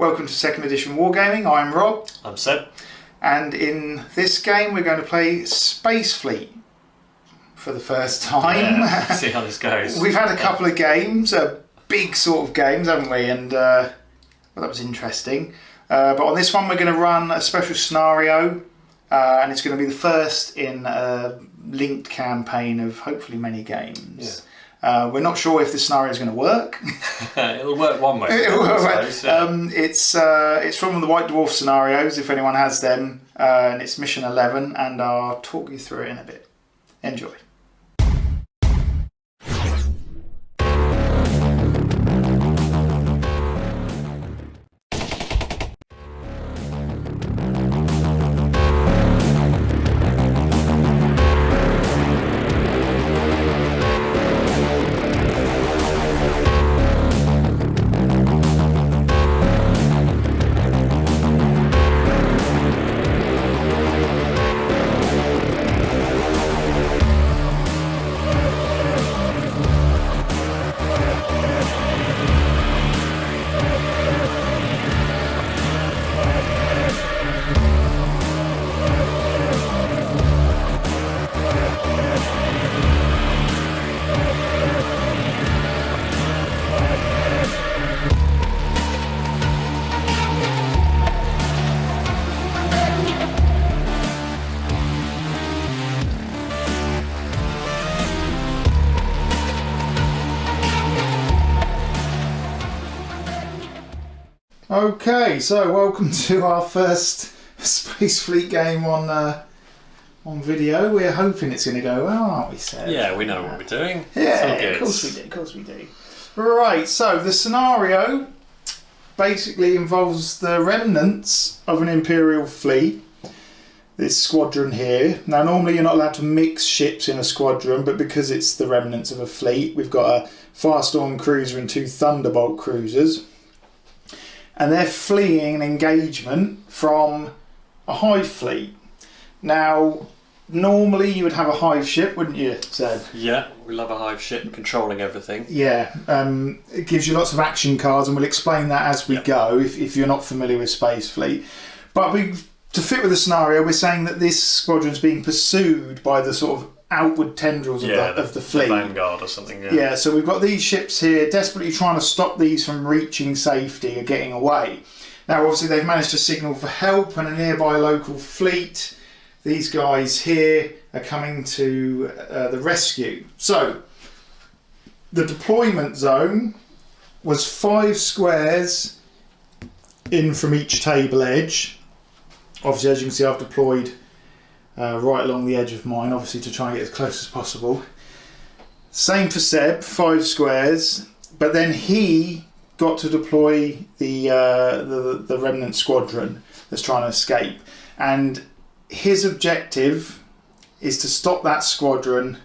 Welcome to 2nd edition Wargaming. I'm Rob. I'm Seb. And in this game we're going to play Space Fleet for the first time. Yeah, see how this goes. We've had a couple of games, big sort of games, haven't we? And well, that was interesting. But on this one we're going to run a special scenario, and it's going to be the first in a linked campaign of hopefully many games. Yeah. We're not sure if this scenario is going to work. It'll work one way. It's from the White Dwarf scenarios, if anyone has them, and it's mission 11, and I'll talk you through it in a bit. Enjoy. Okay, so welcome to our first Space Fleet game on video. We're hoping it's going to go well, aren't we, Seb? Yeah, we know what we're doing. Yeah, of course we do, of course we do. Right, so the scenario basically involves the remnants of an Imperial fleet, this squadron here. Now normally you're not allowed to mix ships in a squadron, but because it's the remnants of a fleet, we've got a Firestorm cruiser and 2 Thunderbolt cruisers. And they're fleeing an engagement from a hive fleet. Now, normally you would have a hive ship, wouldn't you, Seb? Yeah, we love a hive ship controlling everything. Yeah, it gives you lots of action cards, and we'll explain that as we go if you're not familiar with Space Fleet. But to fit with the scenario, we're saying that this squadron's being pursued by the sort of outward tendrils of the fleet. The Vanguard or something, yeah. Yeah, so we've got these ships here desperately trying to stop these from reaching safety or getting away. Now, obviously, they've managed to signal for help and a nearby local fleet. These guys here are coming to the rescue. So, the deployment zone was 5 squares in from each table edge. Obviously, as you can see, I've deployed right along the edge of mine, obviously to try and get as close as possible. Same for Seb, 5 squares, but then he got to deploy the remnant squadron that's trying to escape, and his objective is to stop that squadron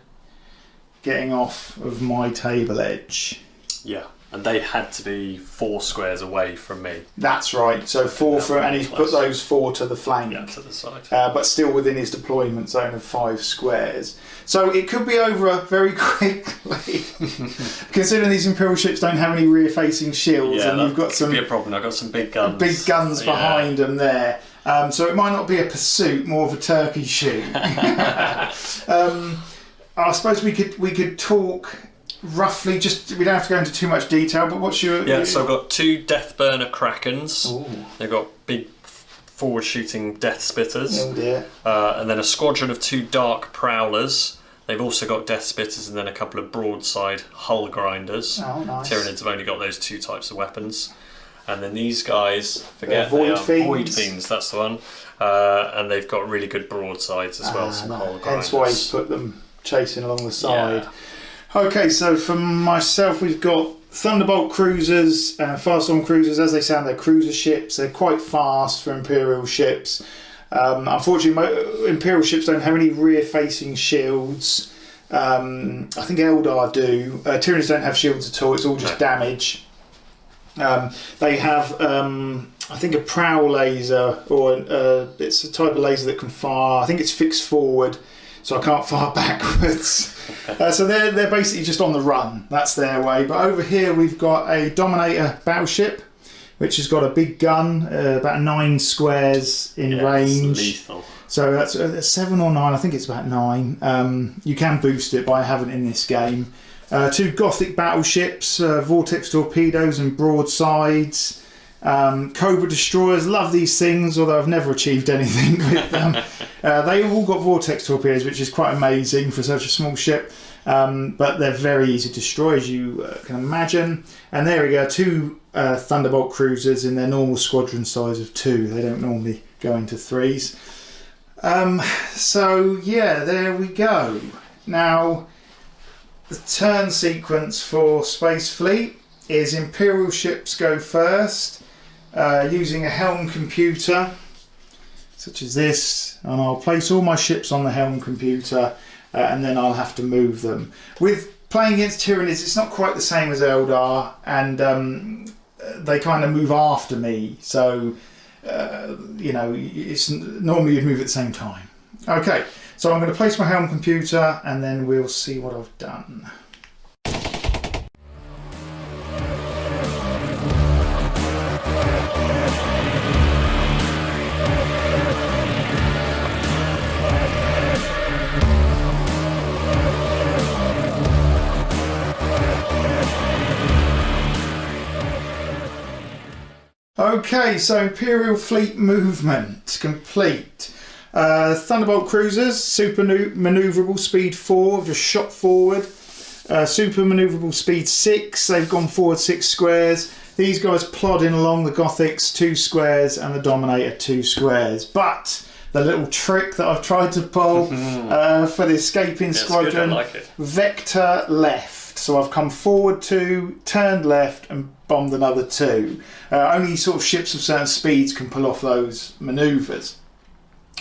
getting off of my table edge. Yeah, and they had to be 4 squares away from me. That's right, so 4 from, and he's put those 4 to the flank. Yeah, to the side. But still within his deployment zone of 5 squares. So it could be over very quickly, considering these Imperial ships don't have any rear-facing shields, and you've got some. Could be a problem. I've got some big guns. Big guns behind them there. So it might not be a pursuit, more of a turkey shoot. I suppose we could talk. Roughly, we don't have to go into too much detail, but what's your... Yeah, so I've got 2 Deathburner Krakens. Ooh. They've got big forward-shooting Death Spitters. Oh dear. And then a squadron of 2 Dark Prowlers. They've also got Death Spitters and then a couple of broadside Hull Grinders. Oh, nice. Tyranids have only got those 2 types of weapons. And then these guys, Void Fiends. Void Fiends, that's the one. And they've got really good broadsides as well, some Hull Grinders. Hence why he's put them chasing along the side. Yeah. Okay, so for myself, we've got Thunderbolt cruisers, Firestorm cruisers. As they sound, they're cruiser ships. They're quite fast for Imperial ships. Unfortunately, Imperial ships don't have any rear-facing shields. I think Eldar do. Tyranids don't have shields at all. It's all just damage. They have, I think, a prow laser, or it's a type of laser that can fire. I think it's fixed forward, so I can't fire backwards. So they're basically just on the run. That's their way. But over here we've got a Dominator battleship which has got a big gun, about 9 squares in range. It's lethal. So that's 7 or 9. I think it's about 9. You can boost it, but I haven't in this game. 2 Gothic battleships, vortex torpedoes and broadsides. Cobra destroyers, love these things, although I've never achieved anything with them. They've all got vortex torpedoes, which is quite amazing for such a small ship. But they're very easy to destroy, as you can imagine. And there we go, 2 Thunderbolt cruisers in their normal squadron size of 2. They don't normally go into 3s. So yeah, there we go. Now, the turn sequence for Space Fleet is Imperial ships go first, using a helm computer, such as this, and I'll place all my ships on the helm computer, and then I'll have to move them. With playing against Tyranids, it's not quite the same as Eldar, and they kind of move after me, so you know, it's normally you'd move at the same time. Okay, so I'm going to place my helm computer, and then we'll see what I've done. Okay, so Imperial fleet movement complete. Thunderbolt cruisers, super manoeuvrable, speed 4, just shot forward. Super manoeuvrable, speed 6, they've gone forward 6 squares. These guys plodding along, the Gothics 2 squares and the Dominator 2 squares. But the little trick that I've tried to pull for the escaping squadron, good, I like it. vector left. So I've come forward 2, turned left and bombed another 2. Only sort of ships of certain speeds can pull off those manoeuvres.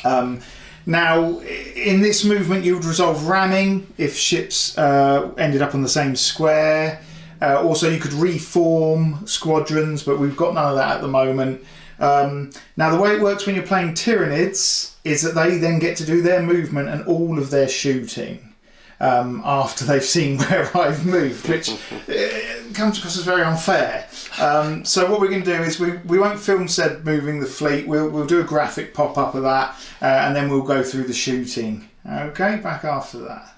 Now, in this movement you would resolve ramming if ships ended up on the same square. Also you could reform squadrons, but we've got none of that at the moment. Now the way it works when you're playing Tyranids is that they then get to do their movement and all of their shooting after they've seen where I've moved, which comes across as very unfair. So what we're going to do is we won't film said moving the fleet. We'll do a graphic pop-up of that, and then we'll go through the shooting. Okay, back after that.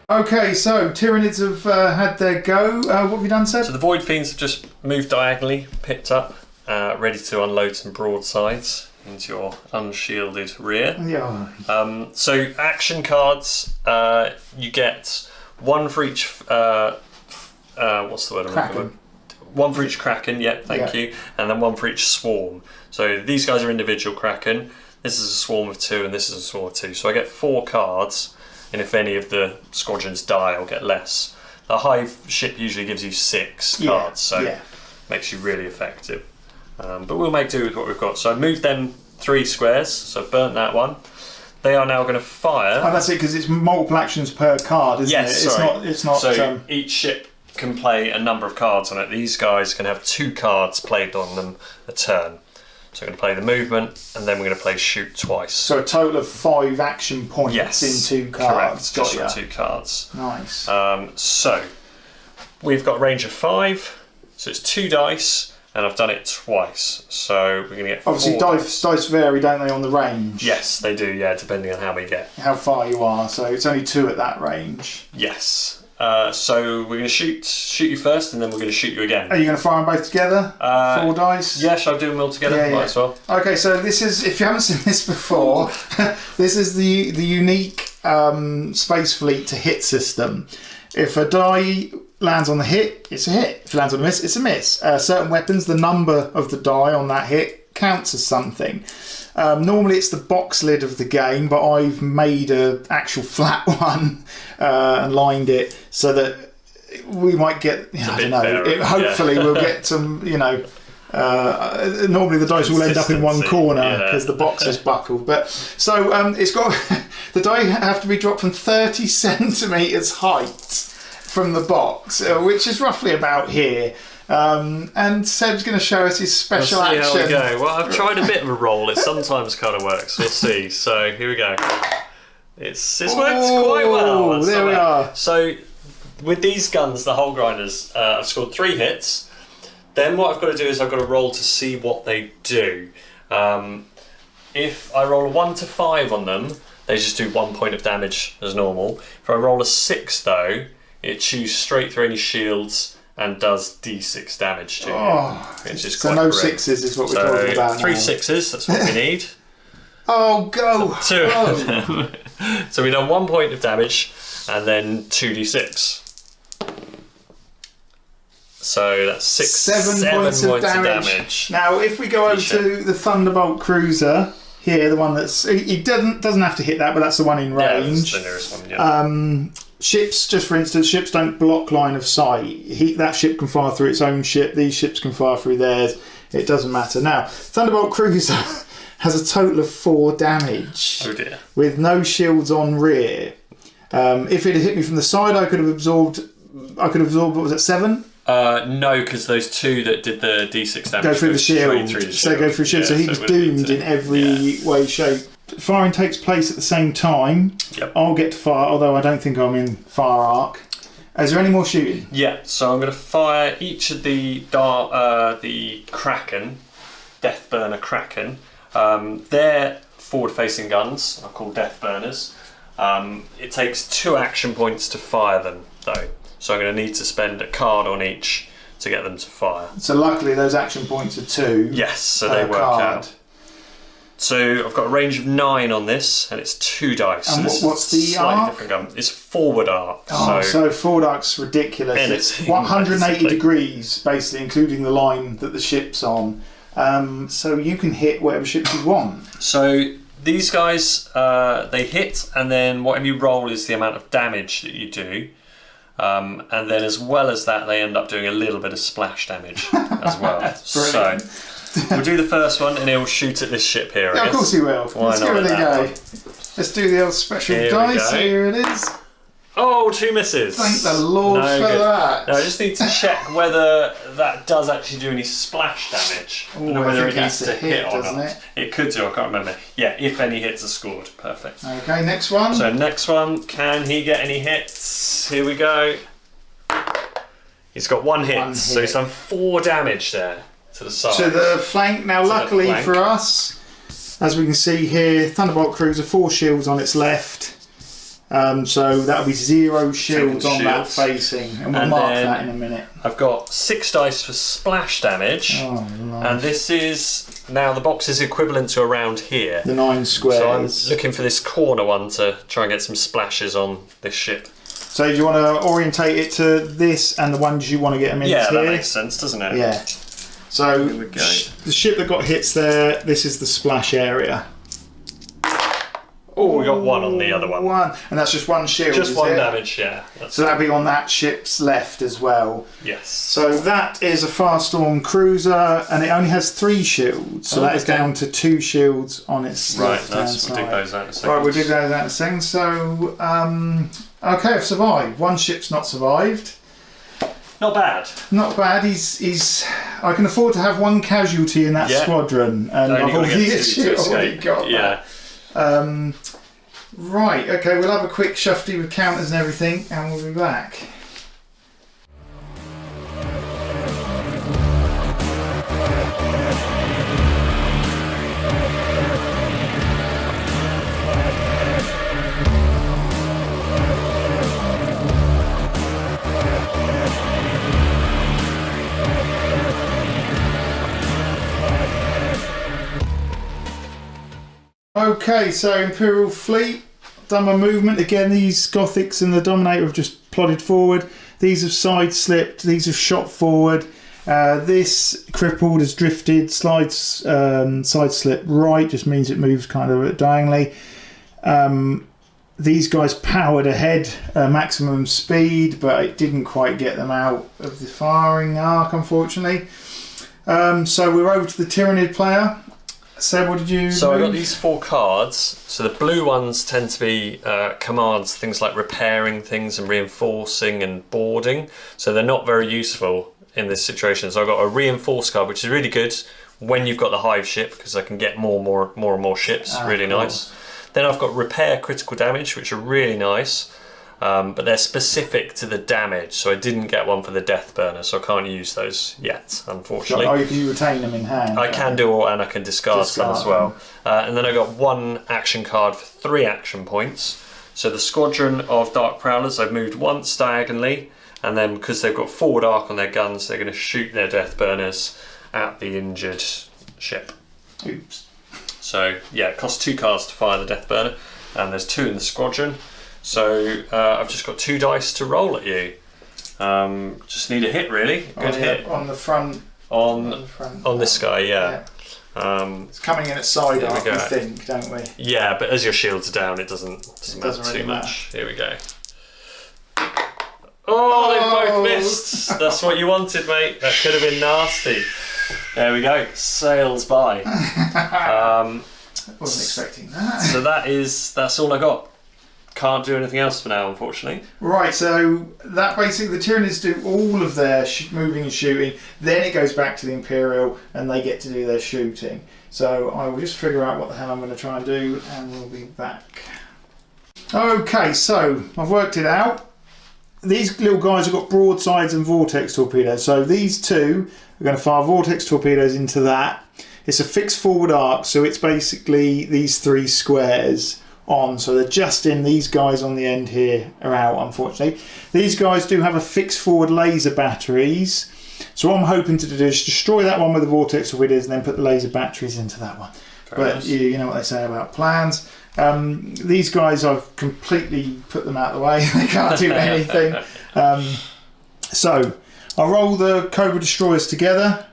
Okay, so Tyranids have had their go. What have you done, Seb? So the Void Fiends have just moved diagonally, picked up, ready to unload some broadsides into your unshielded rear. Yeah. So action cards, you get 1 for each. What's the word I'm looking for? 1 for each Kraken. Yep, thank you, and then 1 for each swarm. So these guys are individual Kraken. This is a swarm of 2, and this is a swarm of 2. So I get 4 cards. And if any of the squadrons die, I'll get less. The Hive ship usually gives you 6 cards, so makes you really effective. But we'll make do with what we've got. So I moved them 3 squares, so I've burnt that one. They are now going to fire. Oh, that's it, because it's multiple actions per card, isn't it? It's not. So each ship can play a number of cards on it. These guys can have 2 cards played on them a turn. So we're going to play the movement, and then we're going to play shoot twice. So a total of 5 action points in 2 cards. Correct, just 2 cards. Nice. So we've got a range of 5, so it's 2 dice, and I've done it twice. So we're going to get obviously 4 dice vary, don't they, on the range? Yes, they do, yeah, depending on how we get. How far you are, so it's only 2 at that range. Yes. So we're going to shoot you first, and then we're going to shoot you again. Are you going to fire them both together? 4 dice? Yeah, shall I do them all together? Yeah. Might as well. Okay, so this is, if you haven't seen this before, this is the unique Space Fleet to hit system. If a die lands on the hit, it's a hit. If it lands on a miss, it's a miss. Certain weapons, the number of the die on that hit counts as something. Normally it's the box lid of the game, but I've made an actual flat one and lined it so that we might get, I don't know, hopefully we'll get some, normally the dice will end up in one corner because the box is buckled. But so it's got, the die have to be dropped from 30 centimetres height from the box, which is roughly about here. And Seb's going to show us his special Let's see action. how we go. Well, I've tried a bit of a roll. It sometimes kind of works. We'll see. So here we go. It's worked quite well. That's there we are. So with these guns, the hole grinders, I've scored 3 hits. Then what I've got to do is I've got to roll to see what they do. If I roll a 1 to 5 on them, they just do 1 point of damage as normal. If I roll a 6 though, it chews straight through any shields and does d6 damage to you. Which is so quite no grim. 6s is what we're talking about 3 now. 6s, that's what we need. Oh, go! 2 of them. So we've done 1 point of damage and then 2d6. So that's 7 points of damage. Now, if we go over to the Thunderbolt Cruiser here, the one that's he doesn't have to hit that, but that's the one in range. Yeah, that's the nearest one. Yeah. Ships, just for instance, ships don't block line of sight. That ship can fire through its own ship. These ships can fire through theirs. It doesn't matter. Now, Thunderbolt Cruiser has a total of 4 damage. Oh dear. With no shields on rear. If it had hit me from the side, I could have absorbed. What was it, 7? No, because those 2 that did the d6 damage Go through the shield. Through the So go through shield. Yeah, so he was doomed in every way, shape. Firing takes place at the same time. Yep. I'll get to fire, although I don't think I'm in fire arc. Is there any more shooting? Yeah, so I'm going to fire each of the Kraken, Death Burner Kraken. They're forward-facing guns, are called Death Burners. It takes 2 action points to fire them, though. So I'm going to need to spend a card on each to get them to fire. So luckily those action points are 2. Yes, so they work card. out. So I've got a range of 9 on this, and it's 2 dice. And so what's the slightly arc? different gun. It's forward arc. So forward arc's ridiculous. Anything, It's 180 basically. degrees, basically, including the line that the ship's on. So you can hit whatever ships you want. So these guys, they hit, and then whatever you roll is the amount of damage that you do. And then as well as that, they end up doing a little bit of splash damage as well. So we'll do the first one, and he'll shoot at this ship here. Yeah, of course he will. Why Let's not give it a that go. one? Let's do the old special Here we dice. go. Here it is. Oh, 2 misses. Thank the Lord for that. Now I just need to check whether that does actually do any splash damage. I don't know I whether think it needs that's to a hit, hit or doesn't not. it? It could do, I can't remember. Yeah, if any hits are scored. Perfect. Okay, next one. So next one, can he get any hits? Here we go. He's got 1 hit, so he's done 4 damage there to the side. To the flank. Now, luckily flank. for us, as we can see here, Thunderbolt Cruiser, 4 shields on its left. So that'll be 0 shields on that facing, and we'll mark that in a minute. I've got 6 dice for splash damage, and this is now the box is equivalent to around here. The 9 squares. So I'm looking for this corner one to try and get some splashes on this ship. So do you want to orientate it to this and the ones you want to get them into Yeah, here? that makes sense, doesn't it? Yeah. So Here we go. the ship that got hits there, this is the splash area. Oh, we got 1 on the other one. And that's just 1 shield. Just is 1 it? damage, yeah. That's So that'll be on that ship's left as well. yes. So that is a Farstorm cruiser, and it only has 3 shields. So that is down to 2 shields on its Right, left-hand we'll side. dig those out in a second. Right, we'll dig those out in a second. So, okay, I've survived. 1 ship's not survived. Not bad. Not bad. He's. I can afford to have 1 casualty in that squadron, and Only I've gotta already, get 2 to escape. got Yeah. that. Right. Okay, we'll have a quick shufty with counters and everything, and we'll be back. Okay, so Imperial fleet, done my movement. Again, these Gothics and the Dominator have just plodded forward. These have side slipped, these have shot forward. This crippled has drifted, side slip right, just means it moves kind of diagonally. These guys powered ahead, maximum speed, but it didn't quite get them out of the firing arc, unfortunately. So we're over to the Tyranid player. So what did you So I got move? these 4 cards. So the blue ones tend to be commands, things like repairing things and reinforcing and boarding. So they're not very useful in this situation. So I got a reinforce card, which is really good when you've got the hive ship, because I can get more and more ships. Really nice. Then I've got repair critical damage, which are really nice. But they're specific to the damage, so I didn't get one for the death burner, so I can't use those yet, unfortunately. Oh, you retain them in hand? I can do, and I can discard some as well. And then I got 1 action card for 3 action points. So the Squadron of Dark Prowlers, I've moved once diagonally, and then because they've got forward arc on their guns, they're going to shoot their death burners at the injured ship. Oops. So yeah, it costs 2 cards to fire the death burner, and there's 2 in the squadron. So I've just got 2 dice to roll at you. Just need a hit, really. Good hit on the front. On this guy, yeah. It's coming in at side arc, we we think, don't we? Yeah, but as your shield's down, it doesn't matter really too much. Here we go. Oh, they both missed. That's what you wanted, mate. That could have been nasty. There we go. Sails by. Wasn't expecting that. So that's all I got. Can't do anything else for now, unfortunately. Right, so that basically the Tyranids do all of their moving and shooting. Then it goes back to the Imperial, and they get to do their shooting. So I will just figure out what the hell I'm going to try and do, and we'll be back. Okay, so I've worked it out. These little guys have got broadsides and vortex torpedoes. So these 2 are going to fire vortex torpedoes into that. It's a fixed forward arc, so it's basically these 3 squares on, so they're just in. These guys on the end here are out, unfortunately. These guys do have a fixed forward laser batteries, so what I'm hoping to do is destroy that one with the vortex torpedoes and then put the laser batteries into that one. But you know what they say about plans. These guys, I've completely put them out of the way. They can't do anything. So I'll roll the Cobra destroyers together.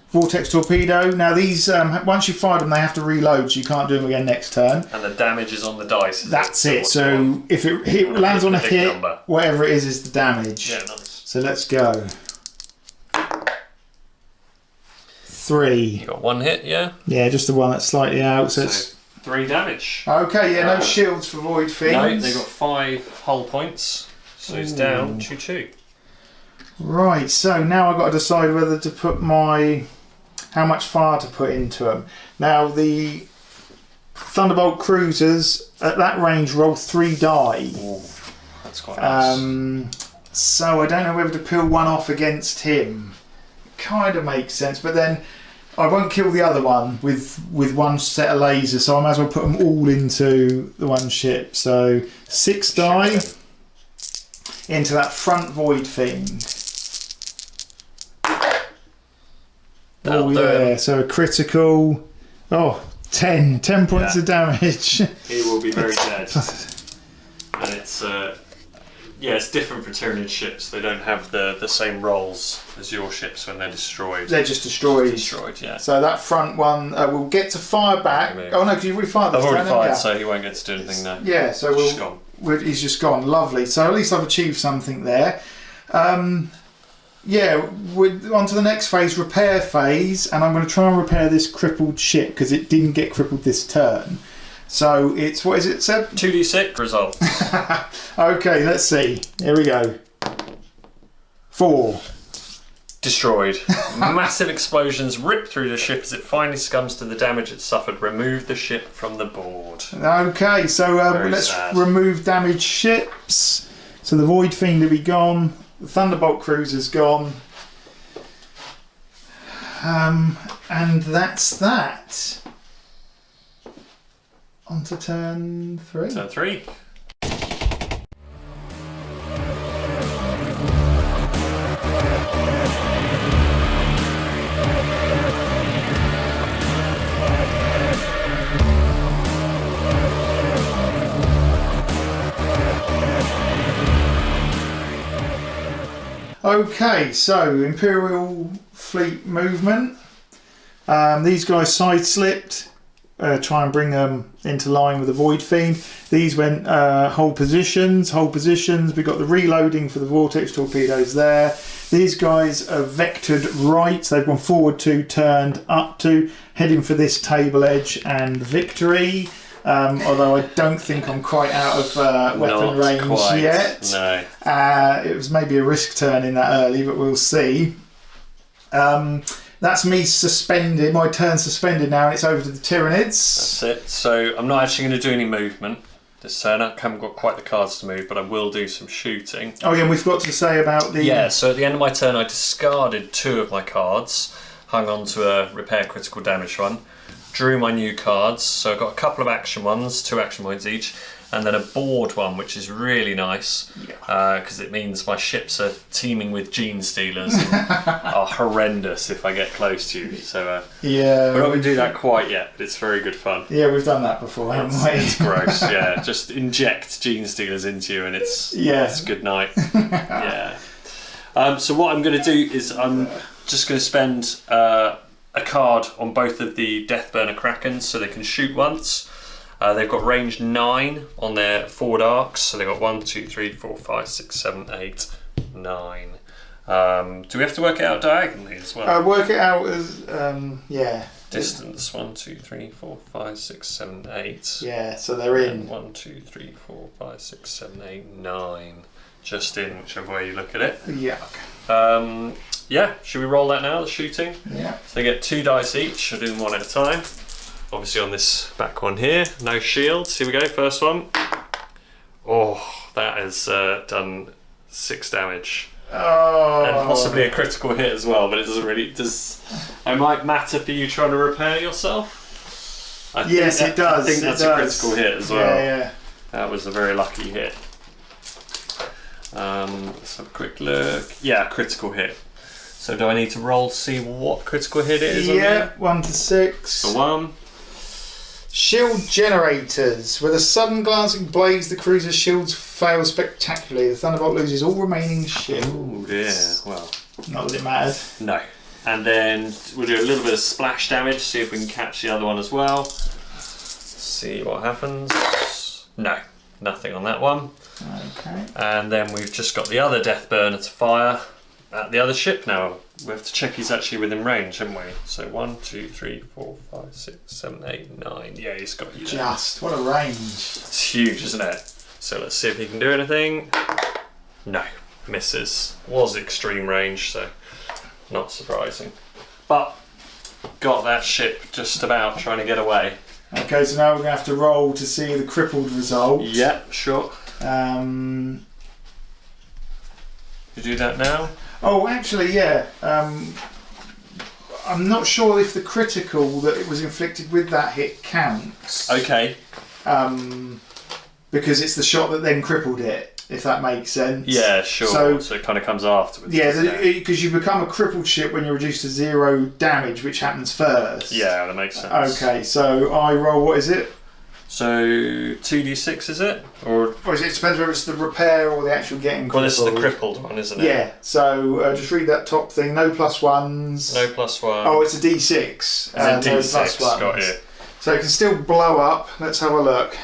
Vortex torpedo. Now these, once you fire them, they have to reload, so you can't do them again next turn. And the damage is on the dice. That's it. So if it lands on a hit, number. whatever it is the damage. Yeah, nice. So let's go. 3. You got 1 hit, yeah? Yeah, just the one that's slightly out. So it's 3 damage. okay. Yeah, no shields for Void Fiends. No, they got 5 hull points, so it's down 2-2. Right. So now I've got to decide whether to put how much fire to put into them. Now the Thunderbolt cruisers at that range roll 3 die. Ooh, that's quite nice. So I don't know whether to peel one off against him. Kind of makes sense, but then I won't kill the other one with 1 set of lasers, so I might as well put them all into the 1 ship. So 6 die into that front Void Fiend. Oh yeah, so a critical. Oh, 10 points of damage. He will be very dead. And it's it's different for Tyranid ships. They don't have the same rolls as your ships when they're destroyed. They're just destroyed. Destroyed, yeah. So that front one will get to fire back. Oh no, because you've already fired this. I've already fired, yeah. so he won't get to do anything now. Yeah, so he's just gone. Lovely. So at least I've achieved something there. Yeah, we're on to the next phase, repair phase, and I'm going to try and repair this crippled ship because it didn't get crippled this turn. So it's, what is it, Seb? 2d6 results. Okay, let's see. Here we go. 4. Destroyed. Massive explosions rip through the ship as it finally succumbs to the damage it suffered. Remove the ship from the board. Okay, so let's remove damaged ships. So the Void Fiend will be gone. The Thunderbolt cruiser's gone. And that's that. On to turn 3. Turn 3. Okay, so Imperial fleet movement. These guys side-slipped. Try and bring them into line with the Void Fiend. These went hold positions. We got the reloading for the vortex torpedoes there. These guys are vectored right. They've gone forward 2, turned up 2, heading for this table edge and victory. Although I don't think I'm quite out of weapon range yet. No. It was maybe a risk turn in that early, but we'll see. That's me suspended, my turn suspended now, and it's over to the Tyranids. That's it. So I'm not actually going to do any movement this turn. I haven't got quite the cards to move, but I will do some shooting. Oh yeah, and we've got to say about the... Yeah, so at the end of my turn I discarded 2 of my cards, hung on to a repair critical damage one, drew my new cards, so I've got a couple of action ones, 2 action points each, and then a board one, which is really nice, because it means my ships are teeming with gene stealers and are horrendous if I get close to you. So yeah, we're not going to do that quite yet, but it's very good fun. Yeah, we've done that before, haven't we? It's gross, yeah. Just inject gene stealers into you and it's good night. Yeah. So what I'm going to do is I'm just going to spend a card on both of the Deathburner Krakens so they can shoot once. They've got range 9 on their forward arcs, so they've got 1, 2, 3, 4, 5, 6, 7, 8, 9. Do we have to work it out diagonally as well? Work it out as, yeah. Distance 1, 2, 3, 4, 5, 6, 7, 8. Yeah, so they're in. 1, 2, 3, 4, 5, 6, 7, 8, 9. Just in, whichever way you look at it. Yeah. Yeah, should we roll that now, the shooting? Yeah. So they get 2 dice each, I'll do them one at a time. Obviously on this back one here, no shields. Here we go, first one. Oh, that has done 6 damage. Oh. And possibly a critical hit as well, but it doesn't really... It might matter for you trying to repair yourself. Yes, it does. I think that's a critical hit as well. Yeah. That was a very lucky hit. Let's have a quick look. Yeah, critical hit. So do I need to roll to see what critical hit it is? Yeah, 1 to 6. So 1. Shield generators. With a sudden glancing blaze, the cruiser's shields fail spectacularly. The Thunderbolt loses all remaining shields. Oh dear. Well, not that it mattered. No. And then we'll do a little bit of splash damage, see if we can catch the other one as well. See what happens. No, nothing on that one. Okay. And then we've just got the other Deathburner to fire at the other ship now. We have to check he's actually within range, haven't we? So 1, 2, 3, 4, 5, 6, 7, 8, 9. Yeah, he's got you. Just, what a range. It's huge, isn't it? So let's see if he can do anything. No, misses. Was extreme range, so not surprising. But got that ship just about trying to get away. Okay, so now we're going to have to roll to see the crippled result. Yeah, sure. You do that now? Oh, actually, yeah. I'm not sure if the critical that it was inflicted with that hit counts. Okay. Because it's the shot that then crippled it, if that makes sense. Yeah, sure. So it kind of comes afterwards. Yeah, because you become a crippled ship when you're reduced to 0 damage, which happens first. Yeah, that makes sense. Okay, so I roll, what is it? So 2d6 is it? Or it depends whether it's the repair or the actual getting crippled. Well, this is the crippled one, isn't it? Yeah, so just read that top thing. No +1s. No +1. Oh, it's a d6. It's a d6, got it. So it can still blow up. Let's have a look.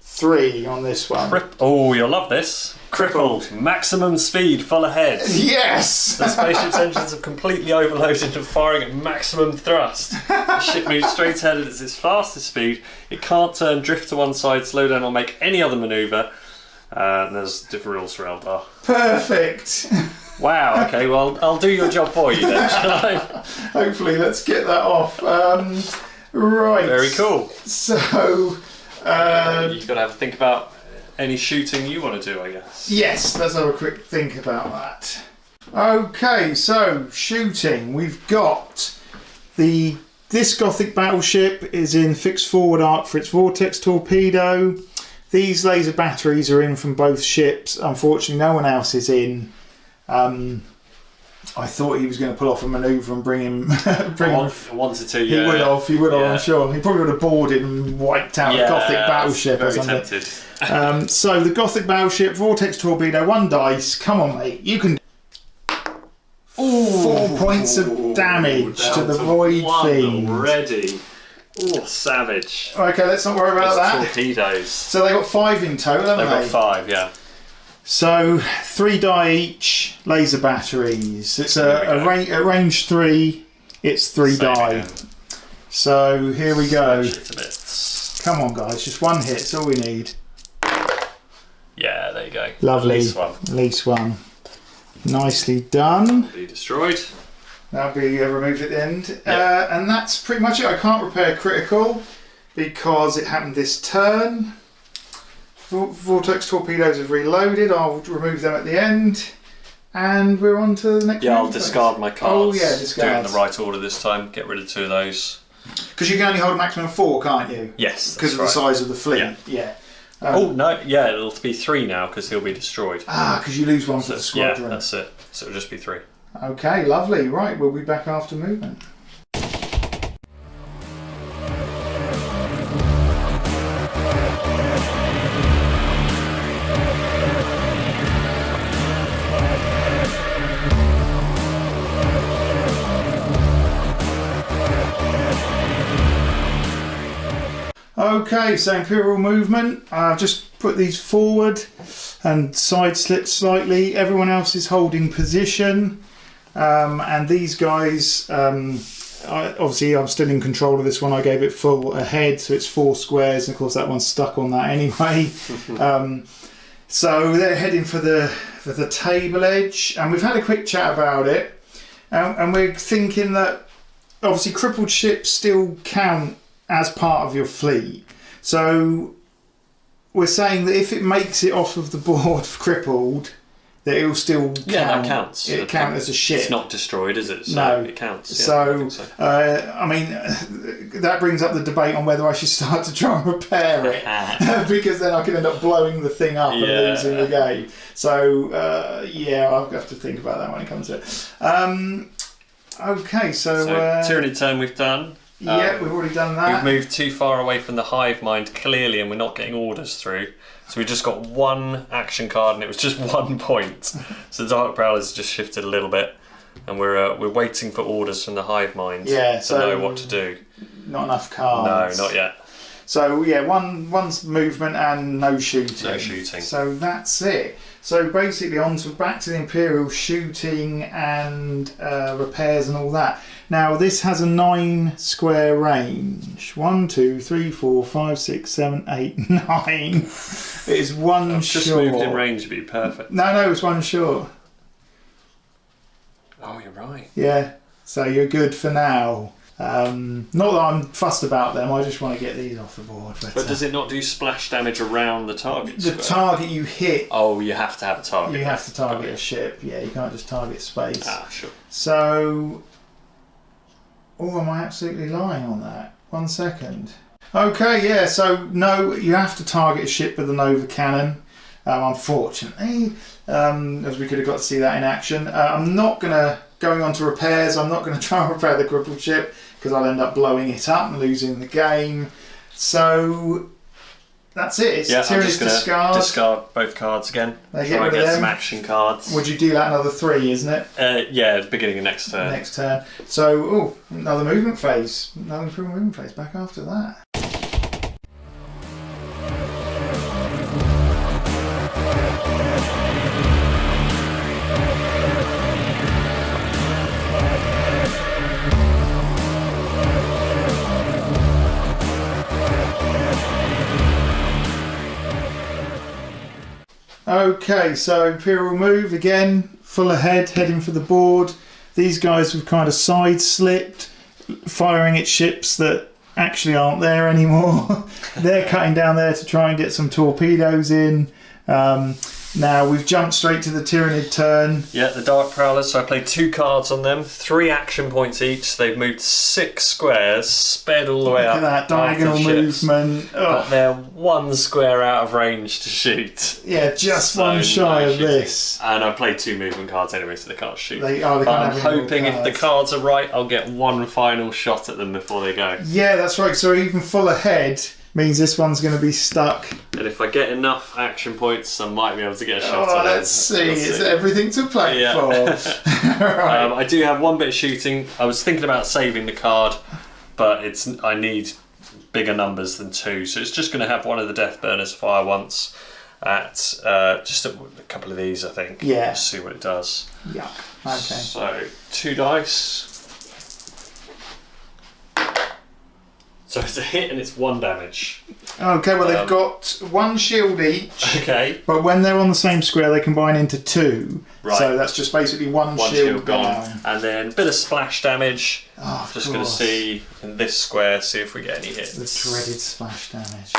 3 on this one. Oh, you'll love this. Crippled. Maximum speed, full ahead. Yes! The spaceship's engines are completely overloaded and firing at maximum thrust. The ship moves straight ahead at its fastest speed. It can't turn, drift to one side, slow down or make any other manoeuvre. And there's different rules for Eldar. Perfect! Wow, okay, well, I'll do your job for you then, shall I? Hopefully, let's get that off. Right. Very cool. So... you've got to have a think about any shooting you want to do, I guess. Yes, let's have a quick think about that. Okay, so shooting. We've got this Gothic battleship is in fixed forward arc for its vortex torpedo. These laser batteries are in from both ships. Unfortunately, no one else is in. I thought he was going to pull off a manoeuvre and bring him. Wanted to, yeah. He would have, I'm sure. He probably would have boarded and wiped out a Gothic battleship or something. Tempted. So the Gothic battleship, vortex torpedo, 1 dice. Come on, mate. You can. 4 points of damage to the Void Fiend. Already. Oh, savage. Okay, let's not worry about that. Torpedoes. So they got 5 in total, haven't They've got they? 5, yeah. So 3 die each, laser batteries. It's a range 3. It's 3 Same die. again. So here we go. Smash it to bits. Come on, guys, just 1 hit's all we need. Yeah, there you go. Lovely. At least one. Nicely done. Be destroyed. That'll be removed at the end. Yep. And that's pretty much it. I can't repair critical because it happened this turn. Vortex torpedoes have reloaded. I'll remove them at the end. And we're on to the next one. Yeah, I'll discard my cards. Oh, yeah, discard. Do it in the right order this time. Get rid of 2 of those. Because you can only hold a maximum of 4, can't you? Yes, because of the size of the fleet. Yeah. Oh, no, yeah, it'll be 3 now because he'll be destroyed. Because you lose 1 for the squadron. Yeah, that's it. So it'll just be 3. Okay, lovely. Right, we'll be back after movement. Okay, so Imperial movement. I've just put these forward and side slipped slightly. Everyone else is holding position. And these guys, obviously I'm still in control of this one. I gave it full ahead, so it's 4 squares. And of course that one's stuck on that anyway. So they're heading for the table edge. And we've had a quick chat about it. And we're thinking that obviously crippled ships still count as part of your fleet. So we're saying that if it makes it off of the board crippled, that it will still count. Yeah, that counts. It counts as a ship. It's not destroyed, is it? So no. It counts. Yeah, so, I I mean, that brings up the debate on whether I should start to try and repair it. Because then I could end up blowing the thing up and losing the game. So, yeah, I'll have to think about that when it comes to it. Okay, so Tyranid turn we've done. Yeah, we've already done that. We've moved too far away from the hive mind clearly, and we're not getting orders through. So we just got 1 action card, and it was just 1 point. So the Dark Prowler's just shifted a little bit, and we're waiting for orders from the hive mind to know what to do. Not enough cards. No, not yet. So yeah, one's movement and no shooting. No shooting. So that's it. So basically, back to the Imperial shooting and repairs and all that. Now this has a 9 square range. 1, 2, 3, 4, 5, 6, 7, 8, 9. It is 1 I've short. just moved in range to be perfect. No, it's 1 short. Oh, you're right. Yeah. So you're good for now. Not that I'm fussed about them, I just want to get these off the board. But does it not do splash damage around the target? The target you hit. Oh, you have to have a target. You have to target a ship, yeah, you can't just target space. Sure. So. Oh, am I absolutely lying on that? 1 second. Okay, yeah, so no, you have to target a ship with a Nova cannon. Unfortunately, as we could have got to see that in action. I'm not going on to repairs, I'm not going to try and repair the crippled ship because I'll end up blowing it up and losing the game. So that's it. It's I'm just going discard. to discard both cards again. Try and get some action cards. Would you do that another 3, isn't it? Yeah, beginning of next turn. Next turn. So, another movement phase. Another improvement movement phase. Back after that. Okay, so Imperial move again, full ahead, heading for the board. These guys have kind of side slipped, firing at ships that actually aren't there anymore. They're cutting down there to try and get some torpedoes in. Now we've jumped straight to the Tyranid turn. Yeah, the Dark Prowlers, so I played 2 cards on them, 3 action points each. They've moved 6 squares, sped all the way up. Look at that diagonal movement. But they're 1 square out of range to shoot. Yeah, just one shy of this. And I played 2 movement cards anyway, so they can't shoot. They can't I'm have hoping if the cards are right, I'll get 1 final shot at them before they go. Yeah, that's right. So even full ahead means this one's going to be stuck. And if I get enough action points, I might be able to get a shot at it. Let's see. It's everything to play for. Right. I do have 1 bit of shooting. I was thinking about saving the card, but I need bigger numbers than 2, so it's just going to have one of the death burners fire once. at just a couple of these, I think. Yeah. Just see what it does. Yuck. Okay. So 2 dice. So it's a hit and it's 1 damage. Okay, well they've got 1 shield each. Okay. But when they're on the same square, they combine into 2. Right. So that's just basically one shield gone. down. And then a bit of splash damage. Oh, Just going to see in this square, see if we get any hits. The dreaded splash damage.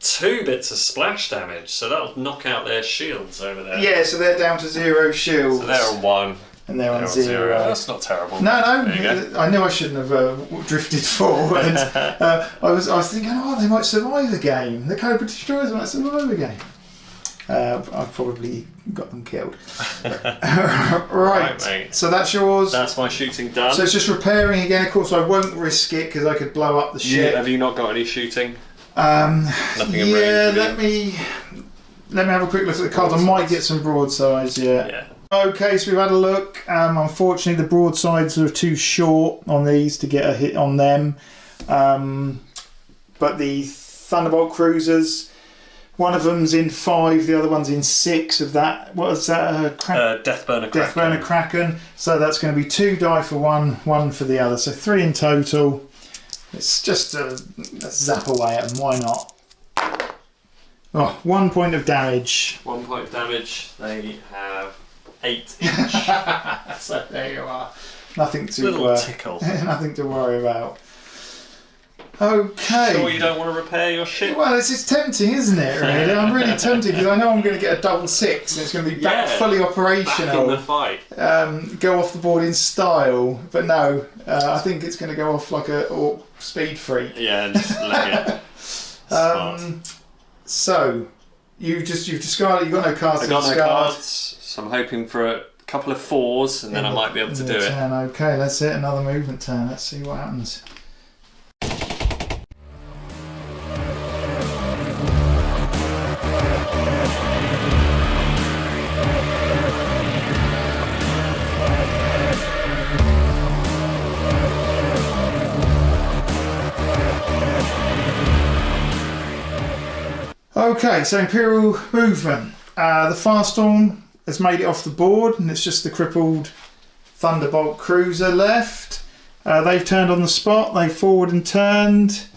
2 bits of splash damage, so that'll knock out their shields over there. Yeah, so they're down to 0 shields. So they're on 1. And they're on 0. That's not terrible. No, There you go. I knew I shouldn't have drifted forward. I was thinking, oh, they might survive the game. The Cobra Destroyers might survive the game. I've probably got them killed. Right, mate. so that's yours. That's my shooting done. So it's just repairing again. Of course, I won't risk it because I could blow up the ship. Have you not got any shooting? Nothing in range, let me have a quick look at the cards. I might get some broadsides. Yeah. Okay, so we've had a look. Unfortunately, the broadsides are too short on these to get a hit on them. But the Thunderbolt cruisers, one of them's in 5, the other one's in 6 of that. What is that? Deathburner Kraken. Deathburner Kraken. So that's going to be 2 die for one for the other. So 3 in total. It's just a zap away at them. Why not? Oh, 1 point of damage. 1 point of damage. They have 8 each. So there you are. Nothing to little tickle. Nothing to worry about. Okay. Sure, you don't want to repair your ship? Well, it's tempting, isn't it? Really, I'm really tempted because I know I'm going to get a double 6 and it's going to be back fully operational. Back in the fight. Go off the board in style, but no, I think it's going to go off like a speed freak. Yeah, and just let it. So you've discarded. You've got no cards. I got no cards, so I'm hoping for a couple of 4s, and then I might be able to do it. Okay, let's hit another movement turn. Let's see what happens. Okay, so Imperial movement. The Farstorm has made it off the board, and it's just the crippled Thunderbolt cruiser left. They've turned on the spot. They've forward and turned.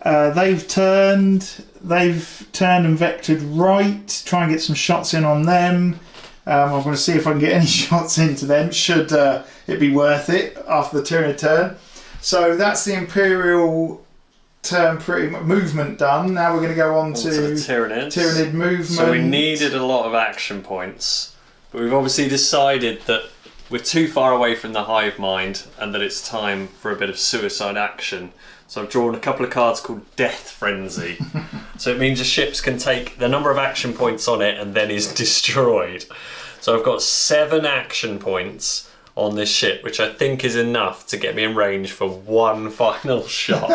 They've turned and vectored right. Try and get some shots in on them. I'm going to see if I can get any shots into them. Should it be worth it after the Tyranid turn? So that's the Imperial turn movement done. Now we're going to go on to the Tyranid movement. So we needed a lot of action points, but we've obviously decided that we're too far away from the hive mind and that it's time for a bit of suicide action. So I've drawn a couple of cards called Death Frenzy. So it means the ships can take the number of action points on it and then is destroyed. So I've got 7 action points on this ship, which I think is enough to get me in range for one final shot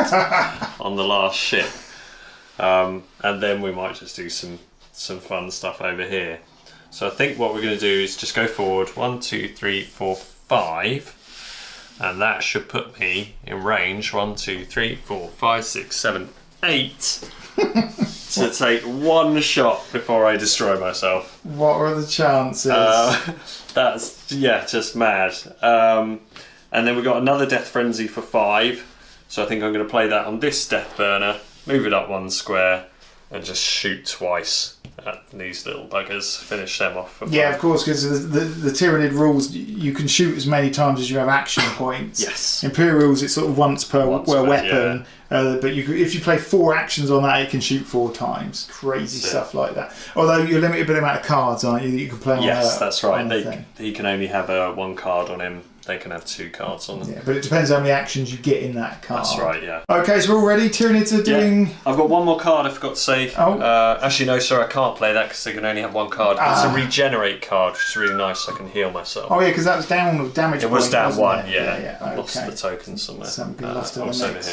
on the last ship. And then we might just do some fun stuff over here. So I think what we're going to do is just go forward 1, 2, 3, 4, 5, and that should put me in range 1, 2, 3, 4, 5, 6, 7, 8 to take one shot before I destroy myself. What are the chances? That's just mad. And then we've got another Death Frenzy for 5, so I think I'm going to play that on this Death Burner, move it up 1 square, and just shoot twice at these little buggers, finish them off. For yeah, fun. of course, because the Tyranid rules, you can shoot as many times as you have action points. Yes. Imperials, it's sort of once per weapon. Yeah. But if you play 4 actions on that, it can shoot 4 times. Crazy stuff like that. Although you're limited by the amount of cards, aren't you? That you can play on. Yes, that's right. He can only have 1 card on him. They can have 2 cards on them. Yeah, but it depends how many actions you get in that card. That's right, yeah. Okay, so we're all ready. Tyranids are doing. Yeah. I've got one more card I forgot to say. Oh. Actually, no, sorry, I can't play that because they can only have 1 card. It's a regenerate card, which is really nice, so I can heal myself. Oh, yeah, because that was down with damage. It was down 1, it? yeah. Okay. Lost the token somewhere. Something lost in the over mix.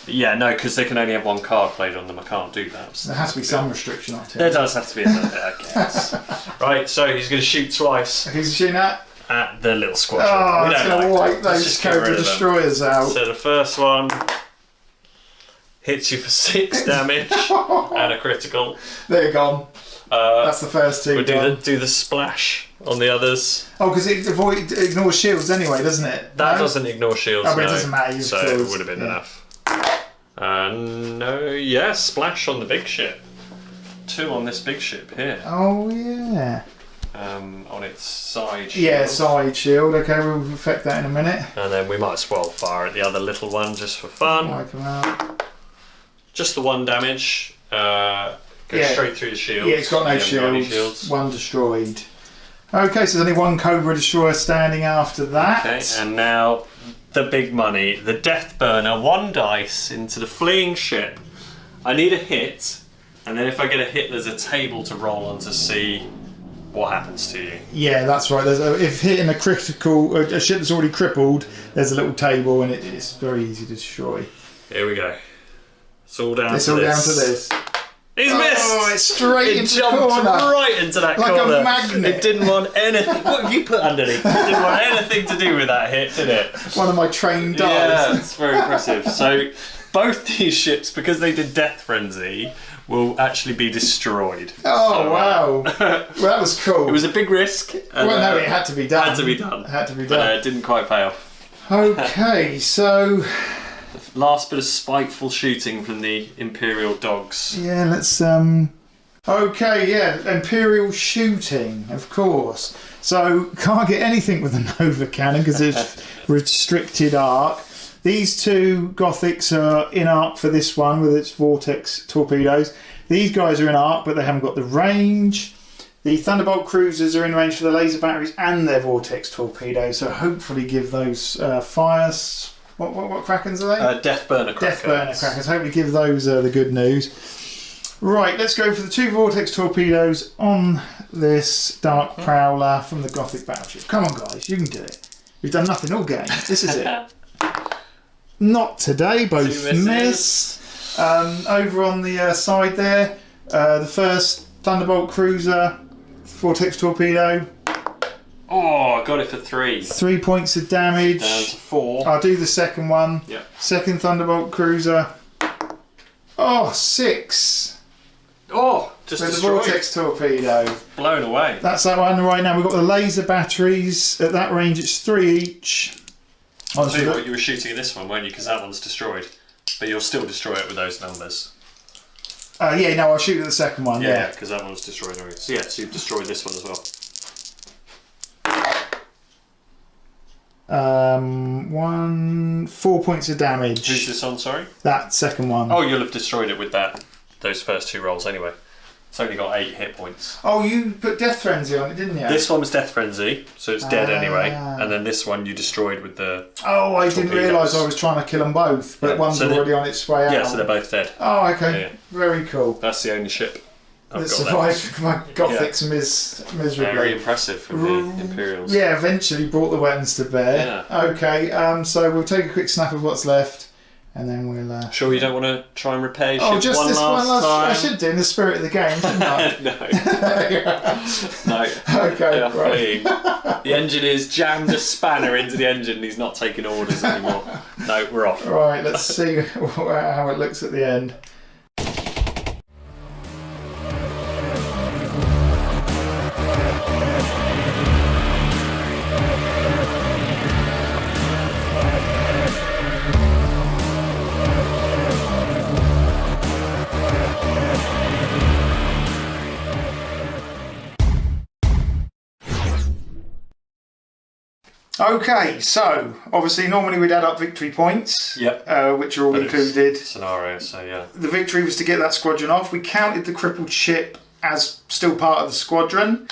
here. Yeah, no, because they can only have 1 card played on them. I can't do that. There has to be some restriction on it. There does have to be a little bit, I guess. Right, so he's going to shoot twice. Who's shooting at? At the little squadron. Oh, it's going to wipe those Cobra Destroyers out. So the first one hits you for 6 damage and a critical. They're gone. That's the first two. We'll do the splash on the others. Oh, because it ignores shields anyway, doesn't it? That doesn't ignore shields. Oh, but it doesn't matter. So it would have been enough. No, yeah, splash on the big ship. 2 on this big ship here. Oh yeah. On its side shield. Yeah, side shield. Okay, we'll affect that in a minute. And then we might as well fire at the other little one just for fun. Wipe them out. Just the 1 damage. Goes straight through the shield. Yeah, it's got no shields. 1 destroyed. Okay, so there's only 1 Cobra Destroyer standing after that. Okay, and now the big money. The Death Burner. 1 dice into the fleeing ship. I need a hit, and then if I get a hit, there's a table to roll on to see what happens to you. Yeah, that's right. If hitting a critical, a ship that's already crippled, there's a little table, and it's very easy to destroy. Here we go. It's all down to this. It's all down to this. He's missed! Oh, it's straight into the jumped corner. right into that like corner. Like a magnet. It didn't want anything. What have you put underneath? It didn't want anything to do with that hit, did it? One of my trained dogs. Yeah, it's very impressive. So both these ships, because they did Death Frenzy, will actually be destroyed. Oh, wow. Well, that was cool. It was a big risk. And, well, no, it had to be done. Had to be done. Had to be But done. it didn't quite pay off. Okay, so... Last bit of spiteful shooting from the Imperial dogs. Yeah, let's... Okay, yeah, Imperial shooting, of course. So, can't get anything with a Nova cannon because it's restricted arc. These 2 Gothics are in arc for this one with its Vortex torpedoes. These guys are in arc, but they haven't got the range. The Thunderbolt cruisers are in range for the laser batteries and their Vortex torpedoes, so hopefully give those fires... What Krakens are they? Death Burner Krakens. Death Burner Krakens. Hopefully give those the good news. Right, let's go for the 2 Vortex torpedoes on this Dark Prowler from the Gothic battleship. Come on, guys, you can do it. We've done nothing all game. This is it. Not today, both miss. Over on the side there, the first Thunderbolt cruiser, Vortex torpedo. Oh, I got it for 3. 3 points of damage. Down to 4. I'll do the second one. Yep. Second Thunderbolt cruiser. Oh, 6. Oh, just with the destroyed. Vortex torpedo. Blown away. That's that one right now. We've got the laser batteries. At that range, it's 3 each. I'll tell you what, you were shooting at this one, weren't you? Because that one's destroyed. But you'll still destroy it with those numbers. Yeah, no, I'll shoot at the second one. Yeah, because that one's destroyed already. So yeah, so you've destroyed this one as well. 4 points of damage. Who's this on, sorry? That second one. Oh, you'll have destroyed it with those first 2 rolls anyway. It's only got 8 hit points. Oh, you put Death Frenzy on it, didn't you? This one was Death Frenzy, so it's dead anyway. And then this one you destroyed with the... Oh, I didn't realise I was trying to kill them both, but one's already on its way out. Yeah, so they're both dead. Oh, okay. Yeah. Very cool. That's the only ship that survived my Gothics miserably. Very impressive from the Imperials. Yeah, eventually brought the weapons to bear. Yeah. Okay, so we'll take a quick snap of what's left, and then we'll... Sure you don't want to try and repair your ship just one this last one last time? I should do in the spirit of the game, shouldn't I? No. Okay, right. The engineer's jammed a spanner into the engine and he's not taking orders anymore. No, we're off. Right, let's see how it looks at the end. Okay, so obviously normally we'd add up victory points, which are all included. Scenario, so yeah. The victory was to get that squadron off. We counted the crippled ship as still part of the squadron,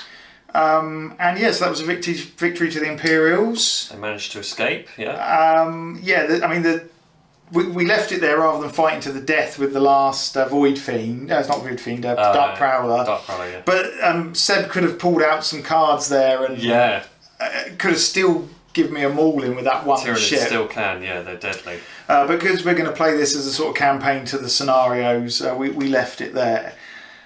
and yes, that was a victory to the Imperials. They managed to escape, yeah. We left it there rather than fighting to the death with the last Void Fiend. No, it's not Void Fiend, Dark Prowler. Dark Prowler, yeah. But Seb could have pulled out some cards there and could have still given me a mauling with that one Tyranid ship. Still can, yeah, they're deadly. Because we're going to play this as a sort of campaign to the scenarios, we left it there.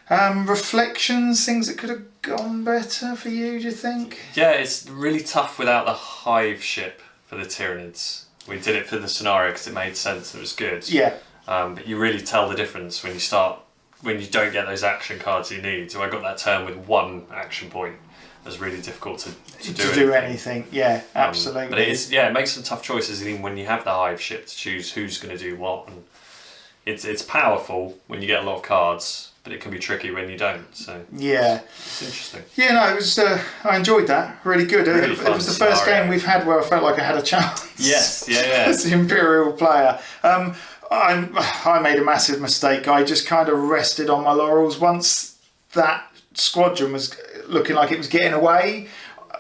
Reflections, things that could have gone better for you, do you think? Yeah, it's really tough without the hive ship for the Tyranids. We did it for the scenario because it made sense, it was good. Yeah. But you really tell the difference when you don't get those action cards you need. So I got that turn with 1 action point. It was really difficult to do anything. Yeah, absolutely. But it makes some tough choices even when you have the hive ship to choose who's going to do what. And it's powerful when you get a lot of cards, but it can be tricky when you don't. So yeah, it's interesting. Yeah, no, it was. I enjoyed that. Really good. Really it was the first game we've had where I felt like I had a chance. Yes, yeah. As the Imperial player. I made a massive mistake. I just kind of rested on my laurels once that squadron was looking like it was getting away.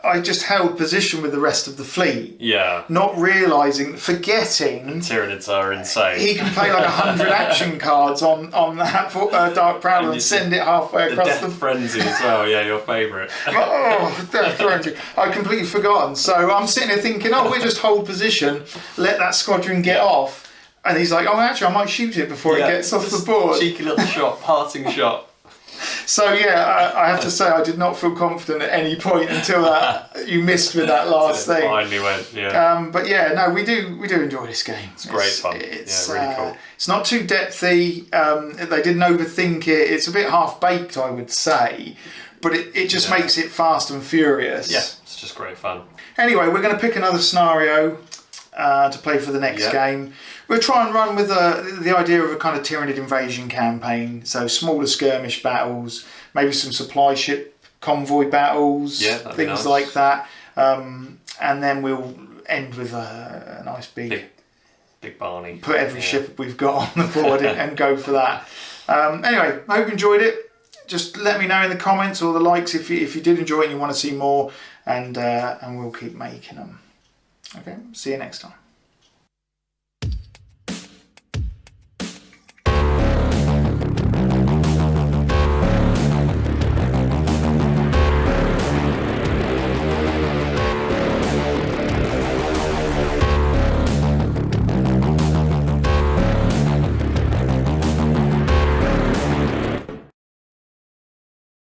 I just held position with the rest of the fleet. Yeah. Not realising, forgetting. Tyranids are insane. He can play like 100 action cards on that Dark Prowler and send it halfway across the Frenzy as well, yeah, your favourite. Death Frenzy. I'd completely forgotten. So I'm sitting there thinking, we'll just hold position, let that squadron get off. And he's like, actually, I might shoot it before it gets off the board. Cheeky little shot, parting shot. So yeah, I have to say I did not feel confident at any point until you missed with that last thing. Finally went, yeah. But yeah, no, we do enjoy this game. It's great fun. It's really cool. It's not too depthy. They didn't overthink it. It's a bit half baked, I would say, but it just makes it fast and furious. Yeah, it's just great fun. Anyway, we're going to pick another scenario to play for the next game. We'll try and run with the idea of a kind of Tyranid invasion campaign, so smaller skirmish battles, maybe some supply ship convoy battles, things like that, and then we'll end with a nice big Barney. Put every ship we've got on the board and go for that. Anyway, I hope you enjoyed it. Just let me know in the comments or the likes if you did enjoy it and you want to see more, and we'll keep making them. Okay, see you next time.